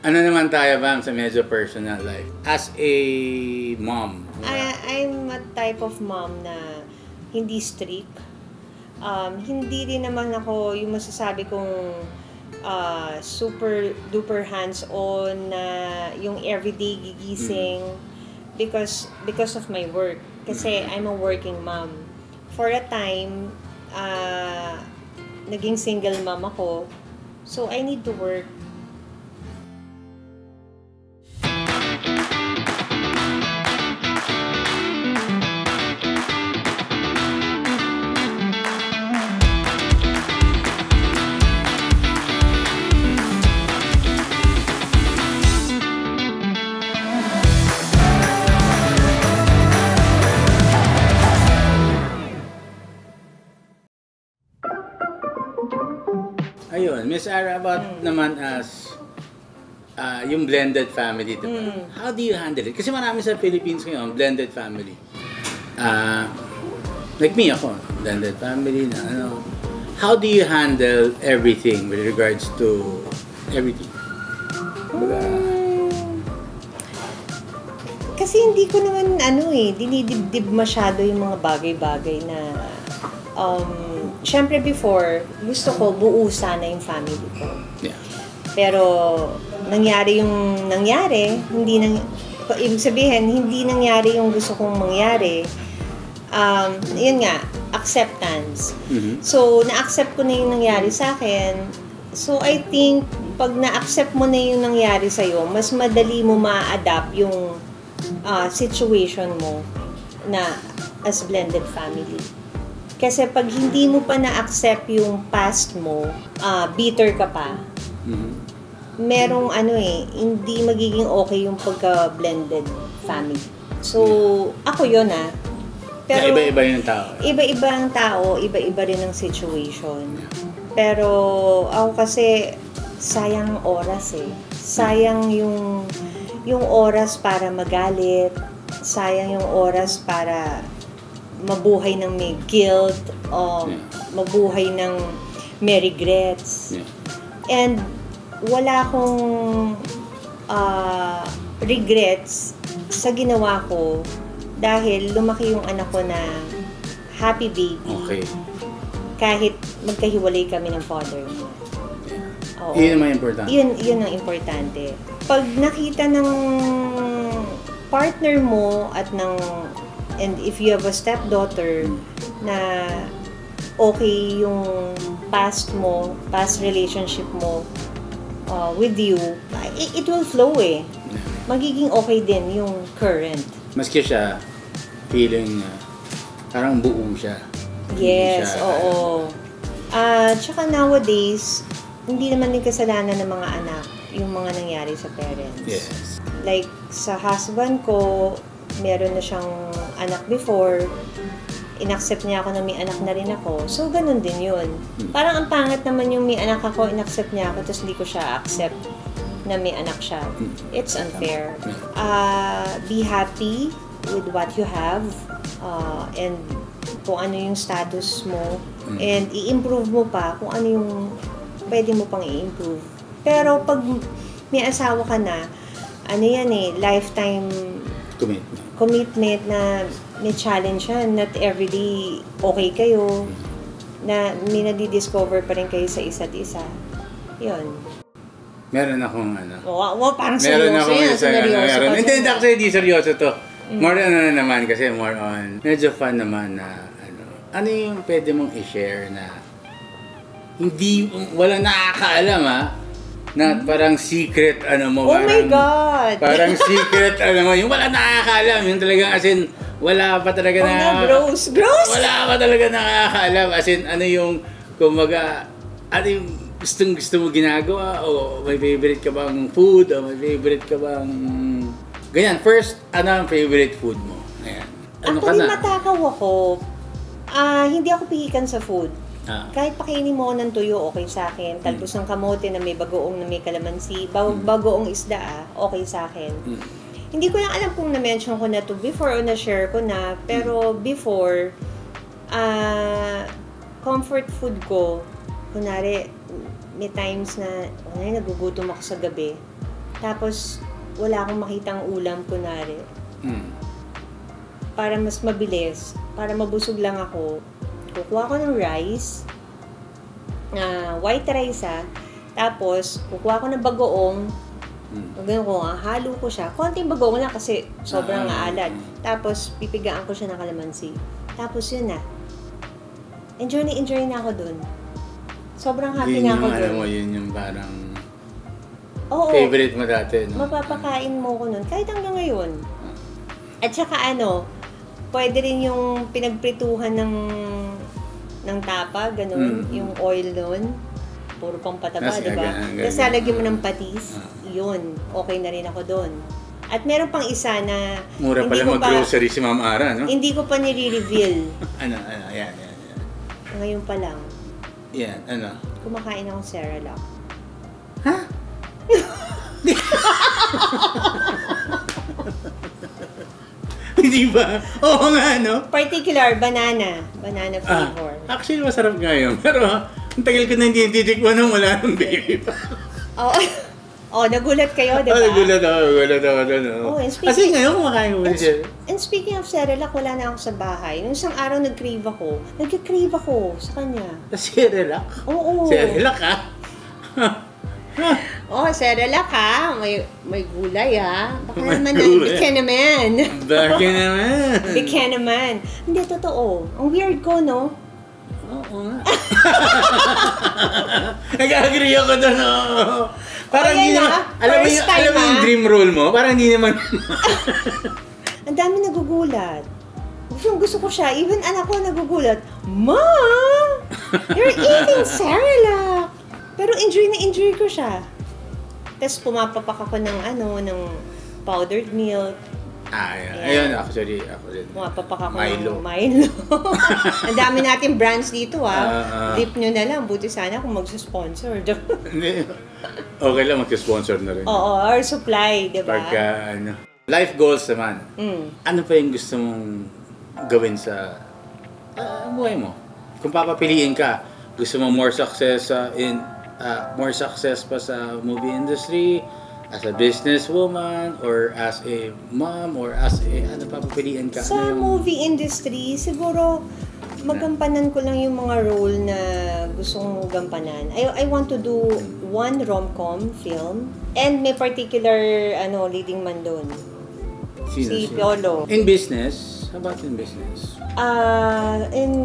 Ano naman tayo, Bam, sa medyo personal life? As a mom. I'm a type of mom na hindi strict. Hindi rin naman ako yung masasabi kong super duper hands-on na yung everyday gigising because of my work. Kasi I'm a working mom. For a time, naging single mom ako. So I need to work. Ayun, Miss Ara, about naman as yung blended family, diba? How do you handle it? Kasi marami sa Philippines ngayon, blended family. Like me, ako, blended family na ano. How do you handle everything with regards to everything? Kasi hindi ko naman dinidibdib masyado yung mga bagay-bagay na syempre before, gusto ko buo sana yung family ko. Yeah. Pero nangyari yung nangyari, ibig sabihin, hindi nangyari yung gusto kong mangyari. Yun nga, acceptance. So, na-accept ko na yung nangyari sa akin. So, I think, pag na-accept mo na yung nangyari sa'yo, mas madali mo ma-adapt yung situation mo na as blended family. Kasi pag hindi mo pa na-accept yung past mo, bitter ka pa, merong hindi magiging okay yung pagka-blended family. So, ako yun Pero, iba-iba yung tao. Iba-iba ang tao, iba-iba rin ang situation. Pero, ako kasi, sayang oras Sayang yung oras para magalit, sayang yung oras para mabuhay ng may guilt, mabuhay ng may regrets. And wala akong regrets sa ginawa ko dahil lumaki yung anak ko na happy baby. Okay. Kahit magkahiwalay kami ng father niya. Oo. Yun ang importante. Yun ang importante. Pag nakita ng partner mo and if you have a stepdaughter na okay yung past relationship mo with you, it will flow Magiging okay din yung current. Maski siya, feeling parang buo siya. Yes, oo. Tsaka nowadays, hindi naman din kasalanan ng mga anak yung mga nangyari sa parents. Yes. Like, sa husband ko, meron na siyang anak before, inaccept niya ako na may anak na rin ako. So, ganun din yun. Parang ang pangat naman yung may anak ako, inaccept niya ako, tapos hindi ko siya accept na may anak siya. It's unfair. Be happy with what you have, and kung ano yung status mo, and i-improve mo pa kung ano yung pwede mo pang i-improve. Pero pag may asawa ka na, lifetime commitment na may challenge yan. Not everyday okay kayo. Na may nadidiscover pa rin kayo sa isa't isa. Yun. Meron akong parang seryoso yan. Meron. Hindi, actually, di seryoso to. More naman kasi more on, medyo fun naman na ano yung pwede mong i-share na walang nakakaalam na parang secret mo. Oh my God! Parang secret mo, yung walang nakakaalam, yung talagang as in, wala pa talaga gross! Wala pa talaga nakakaalam, as in, yung, kumbaga, yung gusto mo ginagawa, o may favorite ka bang food, o may favorite ka bang, ganyan. First, ang favorite food mo? Ayan. Actually, matakaw ako. Hindi ako pihikan sa food. Kahit pakainin mo ng tuyo, okay sa akin. Talbos ng kamote na may bagoong na may kalamansi, bagoong isda, okay sa akin. Hindi ko lang alam kung na-mention ko na to before o na-share ko na, pero before, comfort food ko, kunwari, may times na, nagugutom ako sa gabi, Tapos, wala akong makitang ulam, kunwari. Mm. Para mas mabilis, para mabusog lang ako, kukuha ko ng rice, white rice tapos kukuha ko ng bagoong, ganun ko, halo ko siya, konting bagoong lang kasi sobrang aalad. Tapos pipigaan ko siya ng kalamansi. Tapos yun na. Enjoy na ako dun. Sobrang happy na ako dun. Alam mo, yun yung parang favorite mo dati, no? Mapapakain mo ko nun, kahit hanggang ngayon. At saka pwede rin yung pinagprituhan ng tapa, ganun, yung oil nun. Puro pang pataba, di ba? Tapos lalagyan mo ng patis, yun, okay na rin ako doon. At meron pang isa na... Mura pala mag-grocery si Ma'am Ara, no? Hindi ko pa nire-reveal. Yan. Ngayon pa lang. Yan, Kumakain akong Cerelac. Ha? Hindi ba? Oo nga, no? Particular, banana flavor. Actually, masarap nga yun. Pero, ang tagal ko na hindi titikman nung wala ng baby pa. Nagulat kayo, di ba? Nagulat ako doon. Kasi ngayon kumakain ko siya. And speaking of Cerelac, wala na ako sa bahay. Nung isang araw nag-crave ako sa kanya. Cerelac? Oo. Cerelac, Cerelac may gulay Baka naman bika naman. Bika naman. Hindi, totoo. Ang weird ko, no? Oo nga. Nag-agree ako doon, Parang hindi naman, alam mo yung dream role mo? Parang hindi naman. Ang dami nagugulat. Gusto ko siya. Even anak ko nagugulat. Ma! You're eating Cerelac! Pero enjoy ko siya. Tapos pumapapak ako ng powdered milk. Ayun, actually, ako rin. Pumapapak ako Milo. ng Milo. Ang dami natin brands dito, Dip nyo na lang. Buti sana kung mag-sponsor. Okay lang, mag-sponsor na rin. Oo, or supply, di ba? Pagka, life goals naman. Ano pa yung gusto mong gawin sa buhay mo? Kung papapiliin ka, gusto mo more success pa sa movie industry, as a businesswoman, or as a mom, or as a, papapiliin ka? Sa movie industry, siguro, magampanan ko lang yung mga role na gusto kong gampanan. I want to do one rom-com film, and may particular, leading man doon. Si Piolo. In business? How about in business?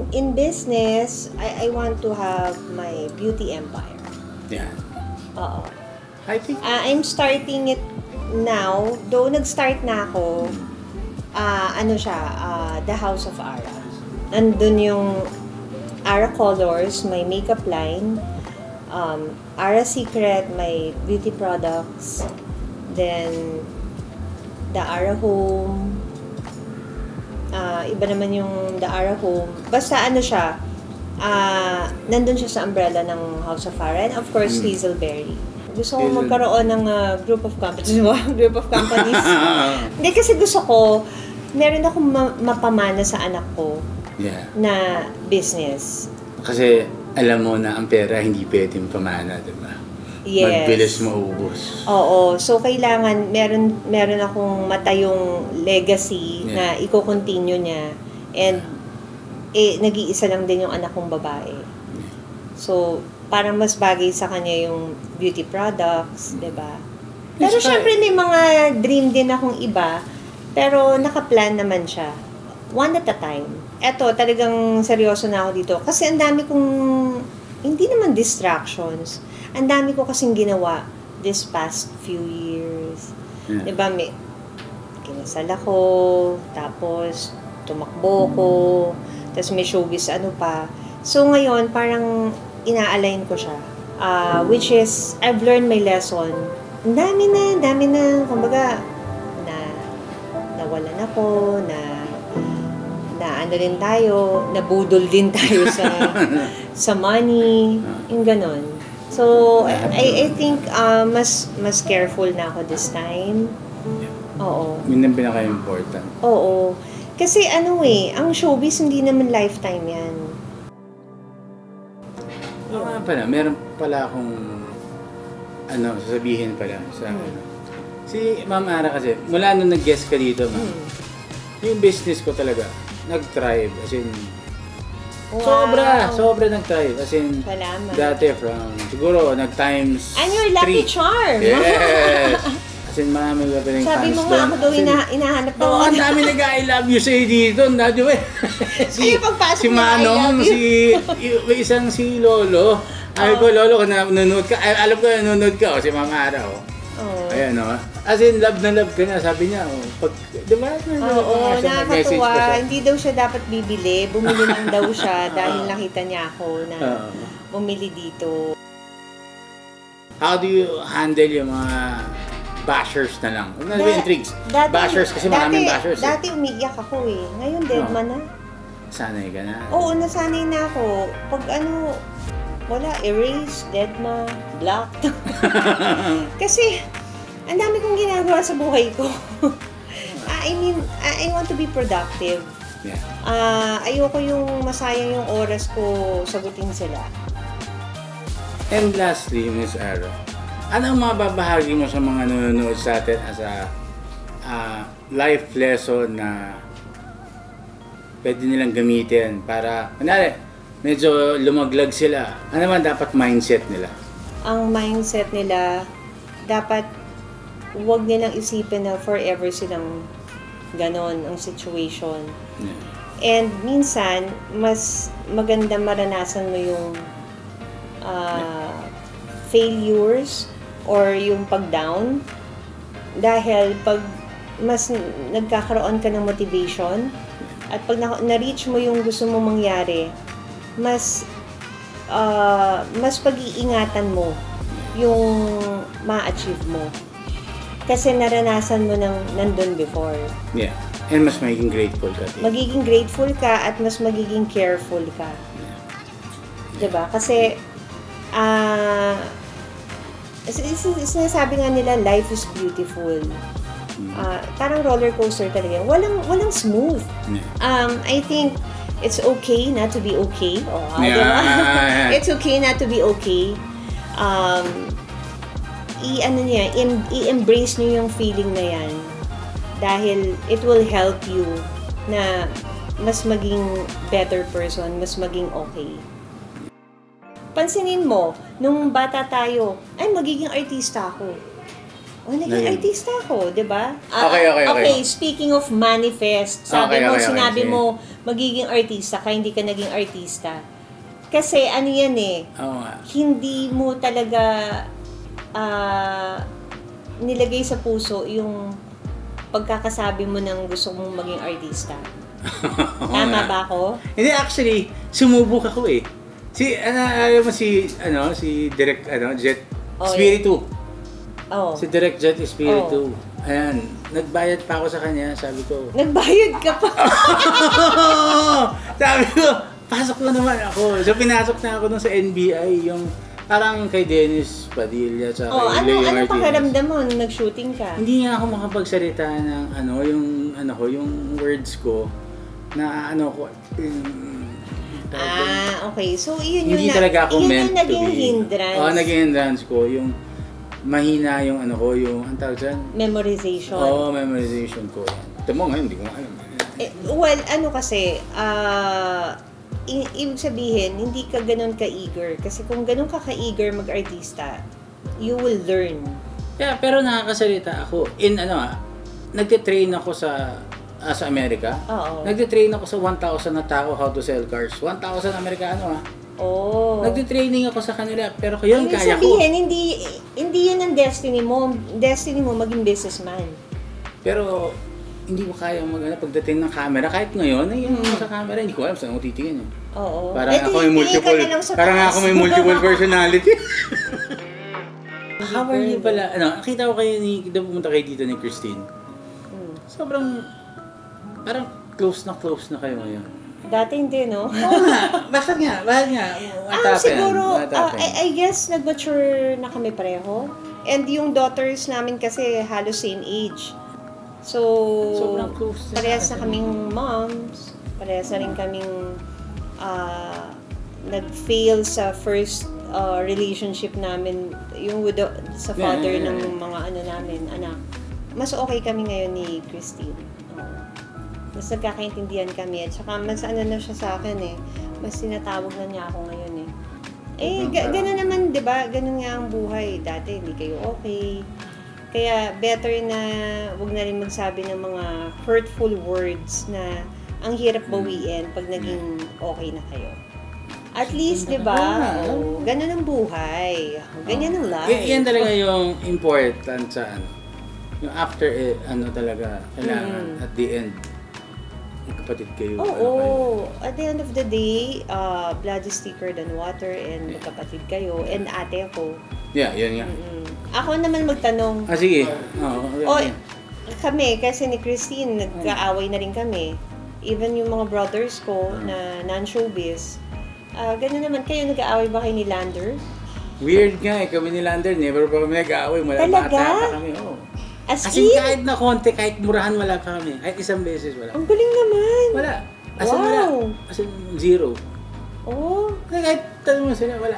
In business, I want to have my beauty empire. Yeah. Oo. I think... I'm starting it now. Though nag-start na ako, The House of Ara. Nandun yung Ara Colors, my makeup line. Ara Secret, my beauty products. Then, The Ara Home. Iba naman yung The Ara Home. Basta siya, nandun siya sa umbrella ng House of Ara. And of course, Hazelberry. Gusto ko magkaroon ng group of companies. Hindi, kasi gusto ko, meron akong mapamana sa anak ko na business. Kasi alam mo na ang pera hindi pwedeng pamana, di ba? Yes. Magbilis maubos. Oo. So, kailangan, meron akong matayong legacy na i-continue niya. And, nag-iisa lang din yung anak kong babae. So, parang mas bagay sa kanya yung beauty products, di ba? Pero syempre may mga dream din akong iba, pero naka-plan naman siya. One at a time. Eto, talagang seryoso na ako dito. Kasi ang dami kong, hindi naman distractions, ang dami ko kasing ginawa this past few years. Di ba, may kinasal ako, tapos tumakbo ko, tapos may showbiz pa. So ngayon, parang ina-align ko siya. Which is, I've learned my lesson. Ang dami na, kumbaga, nawalan ako, din tayo, nabudol din tayo sa money, yung ganon. So, I think, mas careful na ako this time. Oo. Yun ang pinaka-important. Oo. Kasi ang showbiz, hindi naman lifetime yan. Meron pala akong sasabihin pala sa Si Ma'am Ara kasi, mula nung nag-guest ka dito, ma'am, yung business ko talaga, nag-thrive. As in, sobra nag-thrive. As in, Salamat. dati siguro, nag-times And your lucky 3. charm. Yes! As in, marami ba pilang Sabi fans mo nga ako daw inahanap ng Oo, ang dami nag-I love you sa'yo dito. Dati ba? Ay, pagpasok Si na, I Manong, love you. may isang si Lolo. Ay ko, Lolo, kung nanonood ka. Ay, alam ko nanonood ka. Si Mama Ara, Ayan, As in, love na love ka na. Sabi niya, di ba? Oo, Nag-message pa nakakatuwa. siya. Hindi daw siya dapat bibili. Bumili lang daw siya dahil nakita niya ako na bumili dito. How do you handle yung mga bashers na lang? Huwag na intrigues. Bashers kasi maraming bashers. Dati umiiyak ako eh. Ngayon, dead man na. Sanay ka na. Oo, nasanay na ako. Pag wala, erase, dead ma, blocked. Kasi, ang dami kong ginagawa sa buhay ko. I mean, I want to be productive. Yeah. Ayoko yung masayang yung oras ko sagutin sila. And lastly, Miss Ara, ano ang mababahagi mo sa mga nanonood sa atin as a life lesson na pwede nilang gamitin para, kunwari, medyo lumaglag sila. Ano naman dapat mindset nila? Ang mindset nila, dapat huwag nilang isipin na forever silang ganon ang situation. Yeah. And minsan, mas maganda maranasan mo yung failures or yung pag-down dahil pag mas nagkakaroon ka ng motivation at pag na-reach mo yung gusto mo mangyari, mas pag-iingatan mo yung ma-achieve mo. Kasi naranasan mo nandun before. Yeah. And mas magiging grateful ka. Magiging grateful ka at mas magiging careful ka. Diba? Kasi, sinasabi nga nila, life is beautiful. Parang roller coaster talaga. Walang smooth. I think it's okay not to be okay. Diba? It's okay not to be okay. I-embrace niyo yung feeling na yan. Dahil it will help you na mas maging better person, mas maging okay. Pansinin mo, nung bata tayo, ay magiging artista ako. Naging artista ako, di ba? Okay. Speaking of manifest, sinabi mo, magiging artista ka, hindi ka naging artista. Kasi ano yan hindi mo talaga nilagay sa puso yung pagkakasabi mo ng gusto mong maging artista. Tama ba ako? Hindi, actually, sumubok ako eh. Alam mo si Direct, Jet Spiritu. Oh. Si Direct Jet Spiritu. Ayan, nagbayad pa ako sa kanya, sabi ko. Nagbayad ka pa? Sabi ko, pasok na naman ako. So, pinasok na ako dun sa NBI, yung parang kay Dennis Padilla at kay Leo Martinez. Ano pakiramdam mo nung nag-shooting ka? Hindi nga ako makapagsalita ng yung words ko na okay. So, hindi talaga ako meant to be. Naging hindrance. Naging hindrance ko. Yung mahina yung ang tawag dyan? Memorization. Memorization ko. Ito mo ngayon, hindi ko alam. Kasi, ibig sabihin, hindi ka ganun ka-eager. Kasi kung ganun ka ka-eager mag-artista, you will learn. Yeah, pero nakakasalita ako. Nagtitrain ako sa Amerika. Oo. Nagtitrain ako sa 1,000 na tao how to sell cars. 1,000 Amerikano Nagtitraining ako sa kanila, pero yun kaya ko. Sabihin, hindi yun ang destiny mo. Destiny mo maging businessman. Pero hindi ko kaya pagdating ng camera. Kahit ngayon, sa camera, hindi ko alam saan ako titingin. Oo. Parang ako may multiple personality. How are you pala? Nakita ko kayo pumunta kayo dito ni Christine. Sobrang, parang close na kayo ngayon. Dati hindi, no? Oo nga. Bakit nga? Siguro, I guess nag-mature na kami pareho. And yung daughters namin kasi halos same age. So, sobrang close parehas na kaming moms. Parehas na rin kaming nag-fail sa first relationship namin, yung sa father ng mga namin, anak, mas okay kami ngayon ni Christine. Mas nagkakaintindihan kami at saka mas na siya sa akin mas tinatawag na niya ako ngayon gano'n naman, di ba? Gano'n nga ang buhay. Dati hindi kayo okay. Kaya better na wag na rin magsabi ng mga hurtful words na ang hirap bawiin pag naging okay na kayo. At least, di ba? Gano'n ang buhay. Ganyan ang life. Yan talaga yung important sa yung after talaga, kailangan at the end, kapatid kayo. At the end of the day, blood is thicker than water and magkapatid kayo. And ate ako. Yeah, yun nga. Ako naman magtanong. Sige. Kami, kasi ni Christine, nagkaaway na rin kami. Even yung mga brothers ko na non-showbiz. Gano'n naman, kayo nag-aaway ba kayo ni Lander? Weird nga kami ni Lander, never pa kami nag-aaway. Bata pa kami, As in, kahit na konti, kahit murahan, wala pa kami. Kahit isang beses, wala. Ang galing naman. Wala. As in, wala. As in, zero. Kahit tanong mo sila, wala.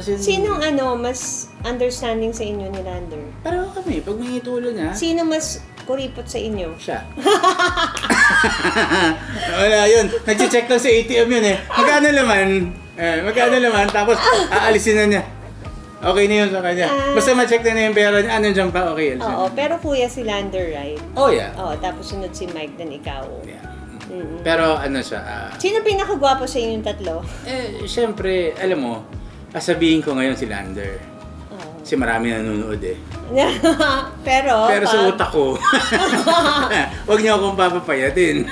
Sinong mas understanding sa inyo ni Lander? Pareho kami. Pag may itulo niya. Sino mas kuripot sa inyo? Siya. Wala yun. Nag-check lang sa ATM yun Magkano naman, tapos aalisin na niya. Okay na yun sa kanya. Basta ma-check na yung pera niya, dyan pa, okay. Pero kuya si Lander, right? Yeah. Tapos sunod si Mike, then ikaw. Yeah. Pero siya, sino pinakagwapo sa inyong tatlo? Siyempre, alam mo, sasabihin ko ngayon si Lander. Kasi marami nanonood Pero sa utak ko, huwag niyo akong papapayatin.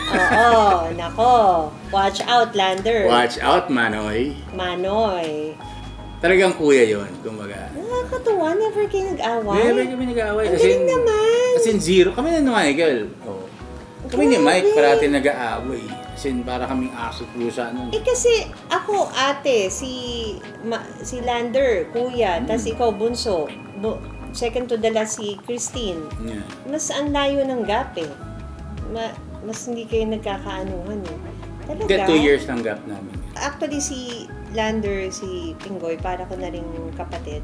Nako. Watch out, Lander. Watch out, Manoy. Talagang kuya yon, kumbaga. Nakakatuwa, never kayo nag-away. Never kami nag-away. Ang galing naman. As in, zero. Kami na naman, girl. Kami ni Mike, parati nag-aaway. As in, para kaming aso pusa nun. Kasi ako, ate, si Lander, kuya, tas ikaw, bunso. Second to the last, si Christine. Yeah. Mas ang layo ng gap mas hindi kayo nagkakaanuhan Talaga. 2 years ng gap namin. Actually, si Lander, si Pinggoy, para ko na rin kapatid.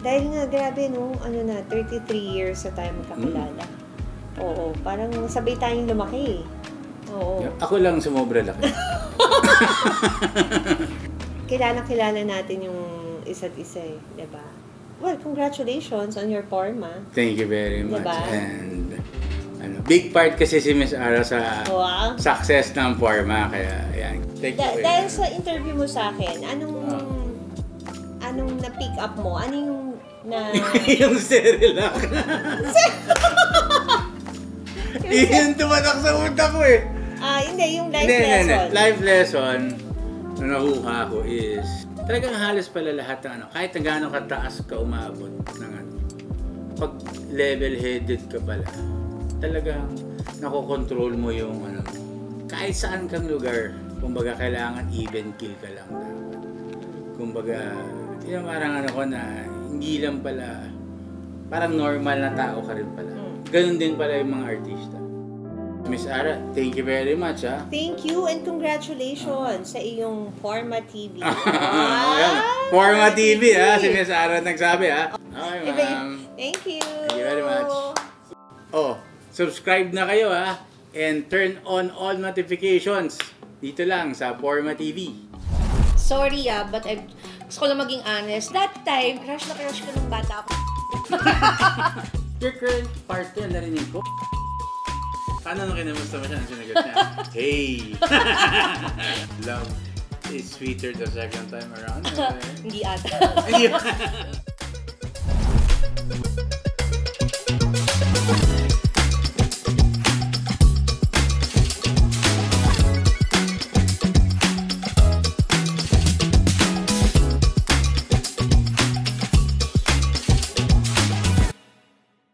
Dahil nga, grabe, 33 years na tayo magkakilala. Parang sabay tayong lumaki. Ako lang sumobra laki. Kilala natin yung isa't isa diba? Well, congratulations on your forma. Thank you very much. Diba? And big part kasi si Miss Ara sa success ng forma, kaya yan. Thank you. Dahil sa interview mo sa akin, anong na-pick up mo? Ano yung yung Cerelac. Iyon tumatak sa utak ko Hindi, yung life lesson. Life lesson na nakuha ko is talagang halos pala lahat ng kahit na gaano kataas ka umabot ng pag level-headed ka pala, talagang nakokontrol mo yung kahit saan kang lugar. Kumbaga, kailangan even kill ka lang dapat. Kumbaga, yung parang na hindi lang pala, parang normal na tao ka rin pala. Ganun din pala yung mga artista. Miss Ara, thank you very much Thank you and congratulations sa iyong Forma TV. Forma TV si Miss Ara nagsabi Okay, ma'am. Thank you. Thank you very much. Subscribe na kayo and turn on all notifications dito lang sa Forma TV. Sorry but gusto ko lang maging honest. That time, crush ko nung bata ako. Your current partner, narinig ko. Paano nung kinamusta mo siya? Ang sinagot niya? Hey! Love is sweeter the second time around. Hindi ata. Hindi